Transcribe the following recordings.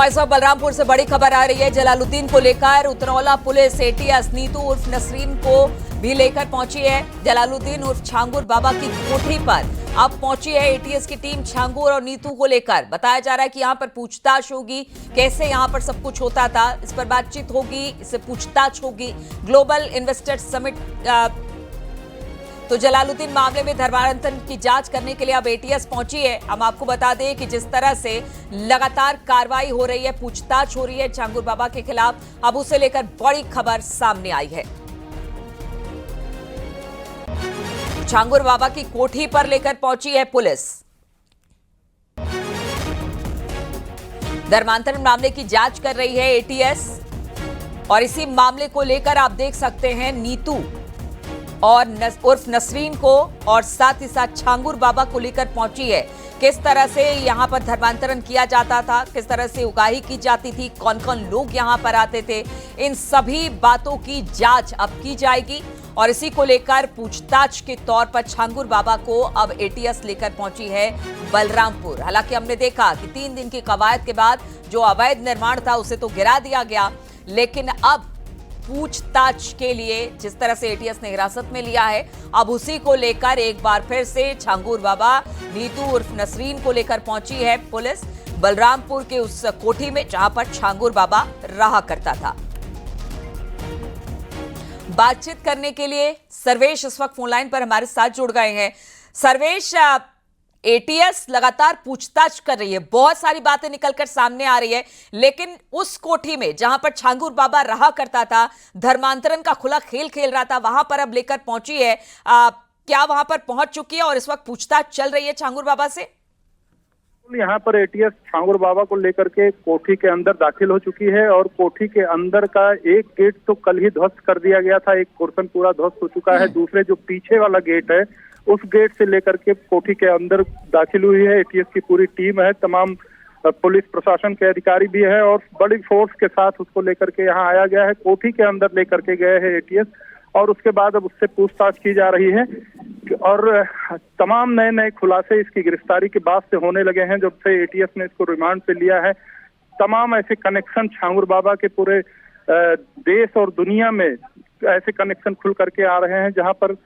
और इस वक्त बलरामपुर से बड़ी खबर आ रही है। जलालुद्दीन को लेकर उतरौला पुलिस एटीएस नीतू उर्फ नसरीन को भी लेकर पहुंची है। जलालुद्दीन उर्फ छांगुर बाबा की कोठी पर अब पहुंची है एटीएस की टीम छांगुर और नीतू को लेकर। बताया जा रहा है कि यहां पर पूछताछ होगी, कैसे यहां पर सब कुछ होता था इस पर बातचीत होगी, इससे पूछताछ होगी। ग्लोबल इन्वेस्टर्स समिट तो जलालुद्दीन मामले में धर्मांतरण की जांच करने के लिए अब एटीएस पहुंची है। हम आपको बता दें कि जिस तरह से लगातार कार्रवाई हो रही है, पूछताछ हो रही है छांगुर बाबा के खिलाफ, अब उसे लेकर बड़ी खबर सामने आई है। छांगुर बाबा की कोठी पर लेकर पहुंची है पुलिस। धर्मांतरण मामले की जांच कर रही है एटीएस और इसी मामले को लेकर आप देख सकते हैं नीतू और उर्फ नसरीन को और साथ ही साथ छांगुर बाबा को लेकर पहुंची है। किस तरह से यहां पर धर्मांतरण किया जाता था, किस तरह से उगाही की जाती थी, कौन कौन लोग यहां पर आते थे, इन सभी बातों की जांच अब की जाएगी। और इसी को लेकर पूछताछ के तौर पर छांगुर बाबा को अब एटीएस लेकर पहुंची है बलरामपुर। हालांकि हमने देखा कि 3 दिन की कवायद के बाद जो अवैध निर्माण था उसे तो गिरा दिया गया, लेकिन अब पूछताछ के लिए जिस तरह से एटीएस ने हिरासत में लिया है, अब उसी को लेकर एक बार फिर से छांगुर बाबा नीतू उर्फ नसरीन को लेकर पहुंची है पुलिस बलरामपुर के उस कोठी में जहां पर छांगुर बाबा रहा करता था। बातचीत करने के लिए सर्वेश इस वक्त फोनलाइन पर हमारे साथ जुड़ गए हैं। सर्वेश, एटीएस लगातार पूछताछ कर रही है, बहुत सारी बातें निकलकर सामने आ रही है, लेकिन उस कोठी में जहां पर छांगुर बाबा रहा करता था, धर्मांतरण का खुला खेल खेल रहा था, वहां पर अब लेकर पहुंची है। क्या वहां पर पहुंच चुकी है और इस वक्त पूछताछ चल रही है छांगुर बाबा से? यहाँ पर एटीएस छांगुर बाबा को लेकर के कोठी के अंदर दाखिल हो चुकी है और कोठी के अंदर का एक गेट तो कल ही ध्वस्त कर दिया गया था, एक पोर्शन पूरा ध्वस्त हो चुका है। दूसरे जो पीछे वाला गेट है उस गेट से लेकर के कोठी के अंदर दाखिल हुई है एटीएस की पूरी टीम है, तमाम पुलिस प्रशासन के अधिकारी भी है और बड़ी फोर्स के साथ उसको लेकर के यहाँ आया गया है। कोठी के अंदर लेकर के गए हैं एटीएस और उसके बाद अब उससे पूछताछ की जा रही है और तमाम नए नए खुलासे इसकी गिरफ्तारी के बाद से होने लगे हैं जब से एटीएस ने इसको रिमांड पे लिया है। तमाम ऐसे कनेक्शन छांगुर बाबा के पूरे देश और दुनिया में ऐसे कनेक्शन खुल करके आ रहे हैं जहां पर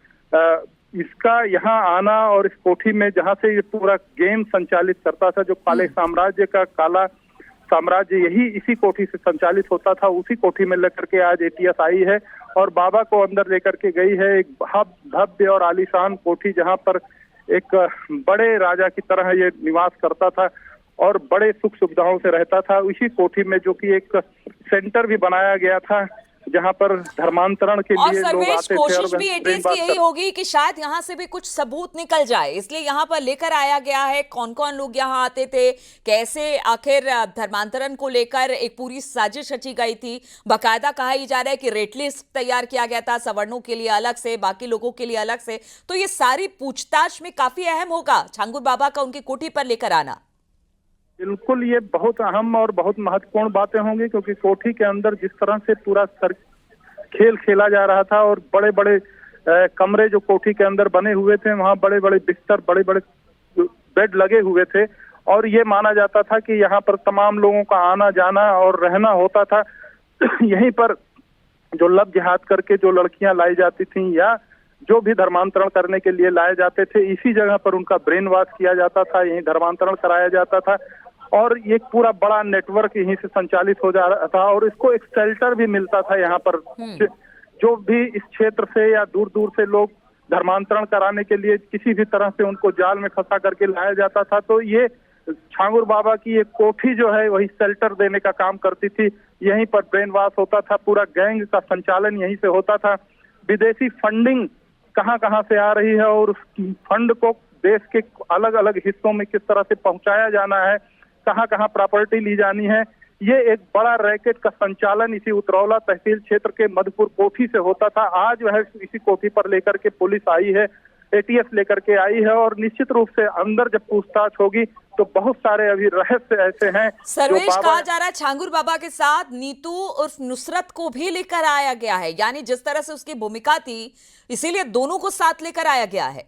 इसका यहाँ आना और इस कोठी में जहां से ये पूरा गेम संचालित करता था, जो काले साम्राज्य का काला साम्राज्य यही इसी कोठी से संचालित होता था, उसी कोठी में लेकर के आज एटीएस आई है और बाबा को अंदर लेकर के गई है। एक भव्य और आलीशान कोठी जहां पर एक बड़े राजा की तरह ये निवास करता था और बड़े सुख सुविधाओं से रहता था। उसी कोठी में जो कि एक सेंटर भी बनाया गया था जहां पर धर्मांतरण के लिए लोग आते थे। कोशिश भी एटीएस की यही होगी कि शायद यहां से भी कुछ सबूत निकल जाए, इसलिए यहां पर लेकर आया गया है। कौन कौन लोग यहां आते थे, कैसे आखिर धर्मांतरण को लेकर एक पूरी साजिश रची गई थी। बाकायदा कहा ही जा रहा है कि रेट लिस्ट तैयार किया गया था, सवर्णों के लिए अलग से, बाकी लोगों के लिए अलग से। तो ये सारी पूछताछ में काफी अहम होगा छांगुर बाबा का उनकी कोठी पर लेकर आना। बिल्कुल, ये बहुत अहम और बहुत महत्वपूर्ण बातें होंगी क्योंकि कोठी के अंदर जिस तरह से पूरा खेल खेला जा रहा था और बड़े बड़े कमरे जो कोठी के अंदर बने हुए थे, वहां बड़े बड़े बिस्तर, बड़े बड़े बेड लगे हुए थे और ये माना जाता था कि यहाँ पर तमाम लोगों का आना जाना और रहना होता था। यहीं पर जो लब जिहाद करके जो लड़कियां लाई जाती थीं या जो भी धर्मांतरण करने के लिए लाए जाते थे, इसी जगह पर उनका ब्रेन वॉश किया जाता था, यहीं धर्मांतरण कराया जाता था और ये पूरा बड़ा नेटवर्क यहीं से संचालित हो जा रहा था और इसको एक शेल्टर भी मिलता था यहाँ पर। जो भी इस क्षेत्र से या दूर दूर से लोग धर्मांतरण कराने के लिए किसी भी तरह से उनको जाल में फंसा करके लाया जाता था, तो ये छांगुर बाबा की एक कोठी जो है वही शेल्टर देने का काम करती थी। यहीं पर ब्रेन वॉश होता था, पूरा गैंग का संचालन यहीं से होता था। विदेशी फंडिंग कहाँ कहाँ से आ रही है और उस फंड को देश के अलग अलग हिस्सों में किस तरह से पहुंचाया जाना है, कहाँ कहाँ प्रॉपर्टी ली जानी है, ये एक बड़ा रैकेट का संचालन इसी उतरौला तहसील क्षेत्र के मधुपुर कोठी से होता था। आज वह इसी कोठी पर लेकर के पुलिस आई है, एटीएस लेकर के आई है और निश्चित रूप से अंदर जब पूछताछ होगी तो बहुत सारे अभी रहस्य ऐसे हैं। सर्वेश, कहा जा रहा है छांगुर बाबा के साथ नीतू उर्फ नुसरत को भी लेकर आया गया है, यानी जिस तरह से उसकी भूमिका थी इसीलिए दोनों को साथ लेकर आया गया है।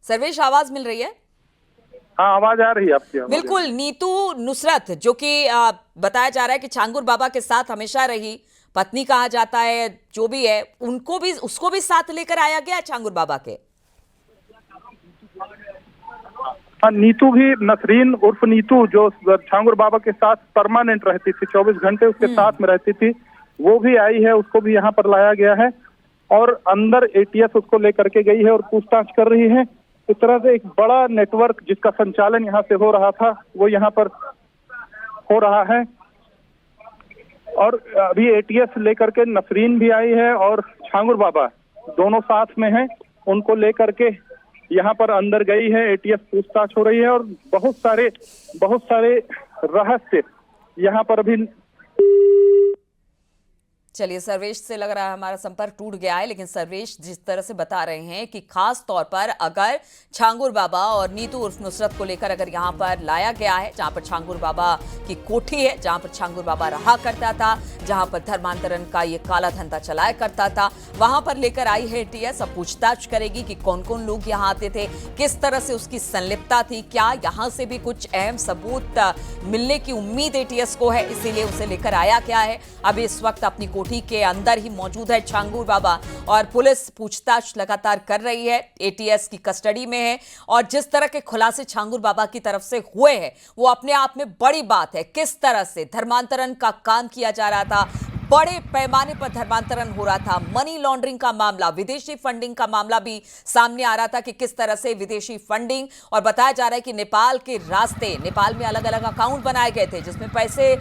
सर्वेश, आवाज मिल रही है? हाँ, आवाज आ रही है आपकी? आवाज बिल्कुल। नीतू नुसरत जो कि बताया जा रहा है कि छांगुर बाबा के साथ हमेशा रही, पत्नी कहा जाता है, जो भी है, उसको भी साथ लेकर आया गया छांगुर बाबा के। हाँ, नीतू भी, नसरीन उर्फ नीतू, जो छांगुर बाबा के साथ परमानेंट रहती थी, 24 घंटे उसके साथ में रहती थी, वो भी आई है। उसको भी यहाँ पर लाया गया है और अंदर एटीएस उसको लेकर के गई है और पूछताछ कर रही है। इस तरह से एक बड़ा नेटवर्क जिसका संचालन यहाँ से हो रहा था, वो यहाँ पर हो रहा है। और अभी एटीएस लेकर के नसरीन भी आई है और छांगुर बाबा दोनों साथ में हैं। उनको लेकर के यहाँ पर अंदर गई है, एटीएस पूछताछ हो रही है और बहुत सारे रहस्य यहाँ पर अभी। चलिए, सर्वेश से लग रहा है हमारा संपर्क टूट गया है, लेकिन सर्वेश जिस तरह से बता रहे हैं कि खास तौर पर अगर छांगुर बाबा और नीतू उर्फ नुसरत को लेकर अगर यहाँ पर लाया गया है, जहाँ पर छांगुर बाबा की कोठी है, जहाँ पर छांगुर बाबा रहा करता था, जहाँ पर धर्मांतरण का ये काला धंधा चलाया करता था, वहां पर लेकर आई है एटीएस। अब पूछताछ करेगी कि कौन कौन लोग यहाँ आते थे, किस तरह से उसकी संलिप्तता थी, क्या यहाँ से भी कुछ अहम सबूत मिलने की उम्मीद एटीएस को है, इसीलिए उसे लेकर आया क्या है। अब इस वक्त अपनी कोठी के अंदर ही मौजूद है छांगुर बाबा और पुलिस पूछताछ लगातार कर रही है, एटीएस की कस्टडी में है। और जिस तरह के खुलासे छांगुर बाबा की तरफ से हुए हैं, वो अपने आप में बड़ी बात है। किस तरह से धर्मांतरण का काम किया जा रहा था, बड़े पैमाने पर धर्मांतरण हो रहा था, मनी लॉन्ड्रिंग का मामला, विदेशी फंडिंग का मामला भी सामने आ रहा था कि किस तरह से विदेशी फंडिंग, और बताया जा रहा है कि नेपाल के रास्ते, नेपाल में अलग अलग अकाउंट बनाए गए थे जिसमें पैसे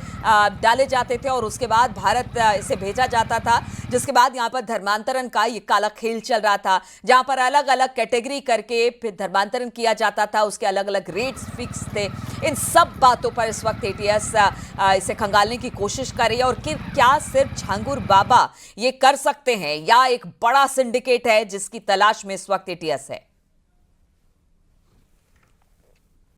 डाले जाते थे और उसके बाद भारत इसे भेजा जाता था, जिसके बाद यहाँ पर धर्मांतरण का ये काला खेल चल रहा था, जहाँ पर अलग अलग कैटेगरी करके फिर धर्मांतरण किया जाता था, उसके अलग अलग रेट्स फिक्स थे। इन सब बातों पर इस वक्त एटीएस इसे खंगालने की कोशिश कर रही है। और क्या सिर्फ छांगुर बाबा ये कर सकते हैं या एक बड़ा सिंडिकेट है जिसकी तलाश में इस वक्त एटीएस है?